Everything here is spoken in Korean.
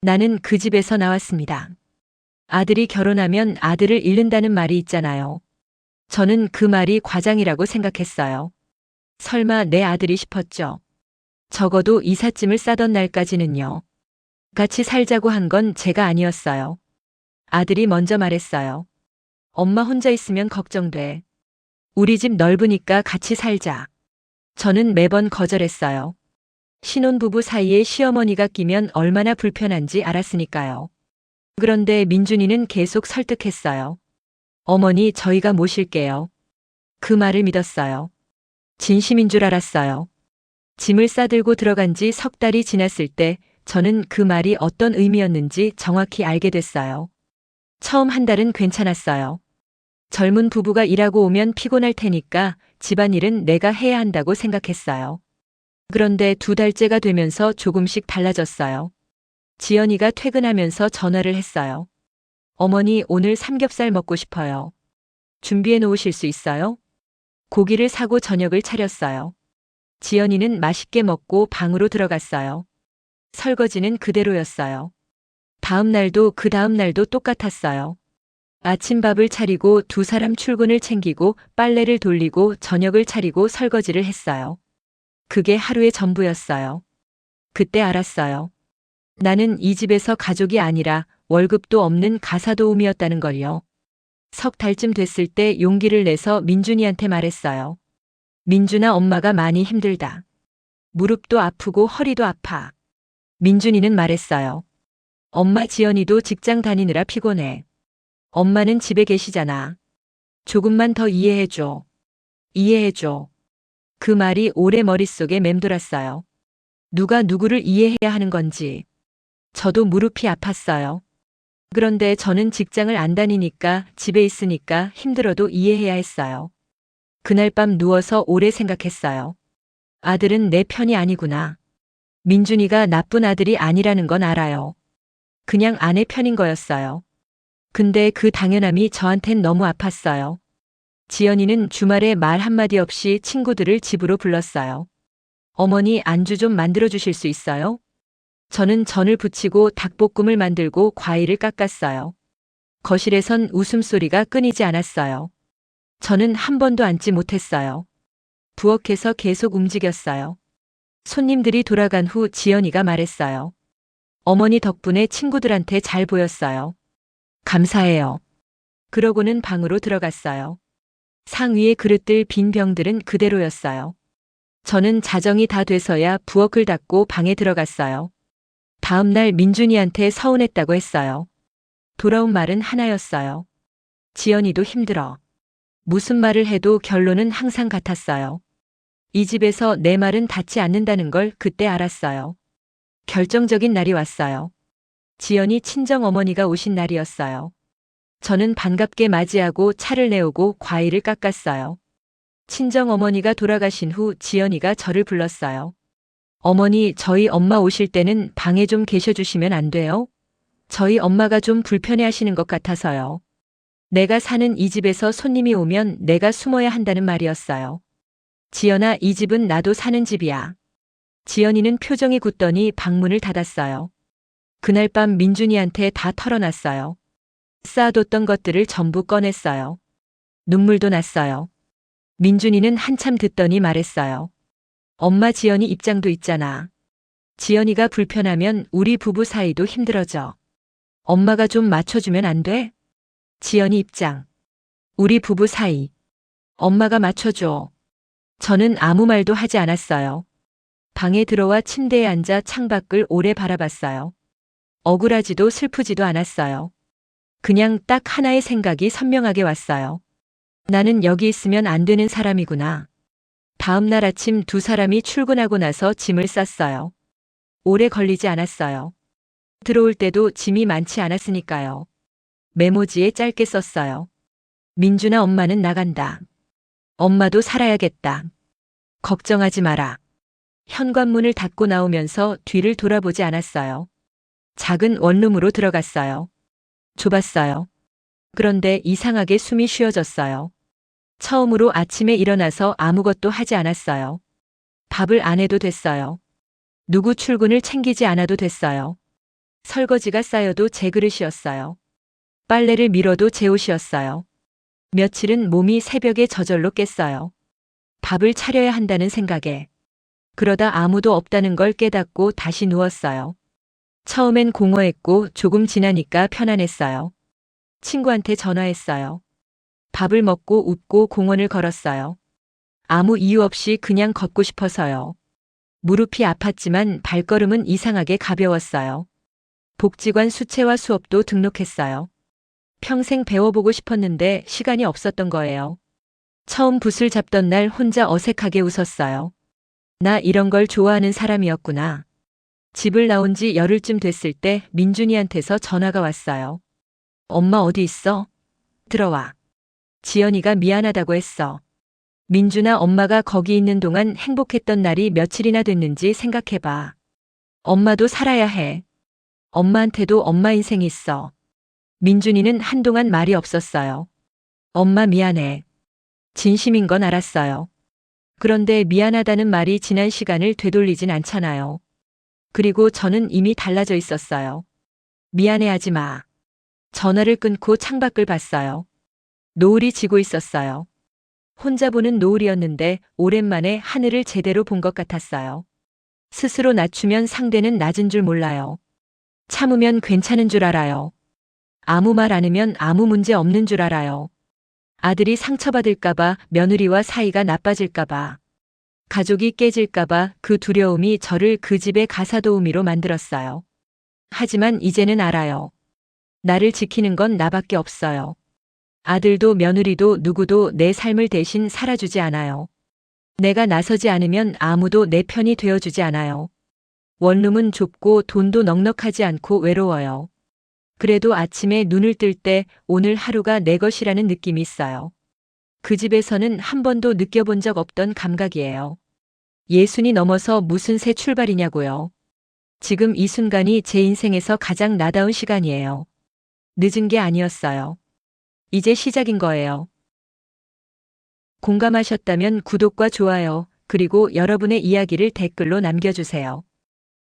나는 그 집에서 나왔습니다. 아들이 결혼하면 아들을 잃는다는 말이 있잖아요. 저는 그 말이 과장이라고 생각했어요. 설마 내 아들이 싶었죠. 적어도 이삿짐을 싸던 날까지는요. 같이 살자고 한 건 제가 아니었어요. 아들이 먼저 말했어요. 엄마 혼자 있으면 걱정돼. 우리 집 넓으니까 같이 살자. 저는 매번 거절했어요. 신혼부부 사이에 시어머니가 끼면 얼마나 불편한지 알았으니까요. 그런데 민준이는 계속 설득했어요. 어머니, 저희가 모실게요. 그 말을 믿었어요. 진심인 줄 알았어요. 짐을 싸들고 들어간 지 석 달이 지났을 때 저는 그 말이 어떤 의미였는지 정확히 알게 됐어요. 처음 한 달은 괜찮았어요. 젊은 부부가 일하고 오면 피곤할 테니까 집안일은 내가 해야 한다고 생각했어요. 그런데 두 달째가 되면서 조금씩 달라졌어요. 지연이가 퇴근하면서 전화를 했어요. 어머니, 오늘 삼겹살 먹고 싶어요. 준비해 놓으실 수 있어요? 고기를 사고 저녁을 차렸어요. 지연이는 맛있게 먹고 방으로 들어갔어요. 설거지는 그대로였어요. 다음 날도 그 다음 날도 똑같았어요. 아침밥을 차리고 두 사람 출근을 챙기고 빨래를 돌리고 저녁을 차리고 설거지를 했어요. 그게 하루의 전부였어요. 그때 알았어요. 나는 이 집에서 가족이 아니라 월급도 없는 가사도우미였다는 걸요. 석 달쯤 됐을 때 용기를 내서 민준이한테 말했어요. 민준아, 엄마가 많이 힘들다. 무릎도 아프고 허리도 아파. 민준이는 말했어요. 엄마, 지연이도 직장 다니느라 피곤해. 엄마는 집에 계시잖아. 조금만 더 이해해줘. 이해해줘. 그 말이 오래 머릿속에 맴돌았어요. 누가 누구를 이해해야 하는 건지. 저도 무릎이 아팠어요. 그런데 저는 직장을 안 다니니까 집에 있으니까 힘들어도 이해해야 했어요. 그날 밤 누워서 오래 생각했어요. 아들은 내 편이 아니구나. 민준이가 나쁜 아들이 아니라는 건 알아요. 그냥 아내 편인 거였어요. 근데 그 당연함이 저한텐 너무 아팠어요. 지연이는 주말에 말 한마디 없이 친구들을 집으로 불렀어요. 어머니, 안주 좀 만들어 주실 수 있어요? 저는 전을 부치고 닭볶음을 만들고 과일을 깎았어요. 거실에선 웃음소리가 끊이지 않았어요. 저는 한 번도 앉지 못했어요. 부엌에서 계속 움직였어요. 손님들이 돌아간 후 지연이가 말했어요. 어머니 덕분에 친구들한테 잘 보였어요. 감사해요. 그러고는 방으로 들어갔어요. 상 위에 그릇들 빈 병들은 그대로였어요. 저는 자정이 다 돼서야 부엌을 닫고 방에 들어갔어요. 다음 날 민준이한테 서운했다고 했어요. 돌아온 말은 하나였어요. 지연이도 힘들어. 무슨 말을 해도 결론은 항상 같았어요. 이 집에서 내 말은 닿지 않는다는 걸 그때 알았어요. 결정적인 날이 왔어요. 지연이 친정 어머니가 오신 날이었어요. 저는 반갑게 맞이하고 차를 내오고 과일을 깎았어요. 친정 어머니가 돌아가신 후 지연이가 저를 불렀어요. 어머니, 저희 엄마 오실 때는 방에 좀 계셔주시면 안 돼요? 저희 엄마가 좀 불편해 하시는 것 같아서요. 내가 사는 이 집에서 손님이 오면 내가 숨어야 한다는 말이었어요. 지연아, 이 집은 나도 사는 집이야. 지연이는 표정이 굳더니 방문을 닫았어요. 그날 밤 민준이한테 다 털어놨어요. 쌓아뒀던 것들을 전부 꺼냈어요. 눈물도 났어요. 민준이는 한참 듣더니 말했어요. 엄마, 지연이 입장도 있잖아. 지연이가 불편하면 우리 부부 사이도 힘들어져. 엄마가 좀 맞춰주면 안 돼? 지연이 입장. 우리 부부 사이. 엄마가 맞춰줘. 저는 아무 말도 하지 않았어요. 방에 들어와 침대에 앉아 창밖을 오래 바라봤어요. 억울하지도 슬프지도 않았어요. 그냥 딱 하나의 생각이 선명하게 왔어요. 나는 여기 있으면 안 되는 사람이구나. 다음 날 아침 두 사람이 출근하고 나서 짐을 쌌어요. 오래 걸리지 않았어요. 들어올 때도 짐이 많지 않았으니까요. 메모지에 짧게 썼어요. 민준아, 엄마는 나간다. 엄마도 살아야겠다. 걱정하지 마라. 현관문을 닫고 나오면서 뒤를 돌아보지 않았어요. 작은 원룸으로 들어갔어요. 좁았어요. 그런데 이상하게 숨이 쉬어졌어요. 처음으로 아침에 일어나서 아무것도 하지 않았어요. 밥을 안 해도 됐어요. 누구 출근을 챙기지 않아도 됐어요. 설거지가 쌓여도 제 그릇이었어요. 빨래를 밀어도 제 옷이었어요. 며칠은 몸이 새벽에 저절로 깼어요. 밥을 차려야 한다는 생각에. 그러다 아무도 없다는 걸 깨닫고 다시 누웠어요. 처음엔 공허했고 조금 지나니까 편안했어요. 친구한테 전화했어요. 밥을 먹고 웃고 공원을 걸었어요. 아무 이유 없이 그냥 걷고 싶어서요. 무릎이 아팠지만 발걸음은 이상하게 가벼웠어요. 복지관 수채화 수업도 등록했어요. 평생 배워보고 싶었는데 시간이 없었던 거예요. 처음 붓을 잡던 날 혼자 어색하게 웃었어요. 나 이런 걸 좋아하는 사람이었구나. 집을 나온 지 열흘쯤 됐을 때 민준이한테서 전화가 왔어요. 엄마 어디 있어? 들어와. 지연이가 미안하다고 했어. 민준아, 엄마가 거기 있는 동안 행복했던 날이 며칠이나 됐는지 생각해봐. 엄마도 살아야 해. 엄마한테도 엄마 인생이 있어. 민준이는 한동안 말이 없었어요. 엄마 미안해. 진심인 건 알았어요. 그런데 미안하다는 말이 지난 시간을 되돌리진 않잖아요. 그리고 저는 이미 달라져 있었어요. 미안해하지 마. 전화를 끊고 창밖을 봤어요. 노을이 지고 있었어요. 혼자 보는 노을이었는데 오랜만에 하늘을 제대로 본 것 같았어요. 스스로 낮추면 상대는 낮은 줄 몰라요. 참으면 괜찮은 줄 알아요. 아무 말 안 하면 아무 문제 없는 줄 알아요. 아들이 상처받을까봐, 며느리와 사이가 나빠질까봐, 가족이 깨질까봐 그 두려움이 저를 그 집의 가사도우미로 만들었어요. 하지만 이제는 알아요. 나를 지키는 건 나밖에 없어요. 아들도 며느리도 누구도 내 삶을 대신 살아주지 않아요. 내가 나서지 않으면 아무도 내 편이 되어주지 않아요. 원룸은 좁고 돈도 넉넉하지 않고 외로워요. 그래도 아침에 눈을 뜰 때 오늘 하루가 내 것이라는 느낌이 있어요. 그 집에서는 한 번도 느껴본 적 없던 감각이에요. 예순이 넘어서 무슨 새 출발이냐고요. 지금 이 순간이 제 인생에서 가장 나다운 시간이에요. 늦은 게 아니었어요. 이제 시작인 거예요. 공감하셨다면 구독과 좋아요, 그리고 여러분의 이야기를 댓글로 남겨주세요.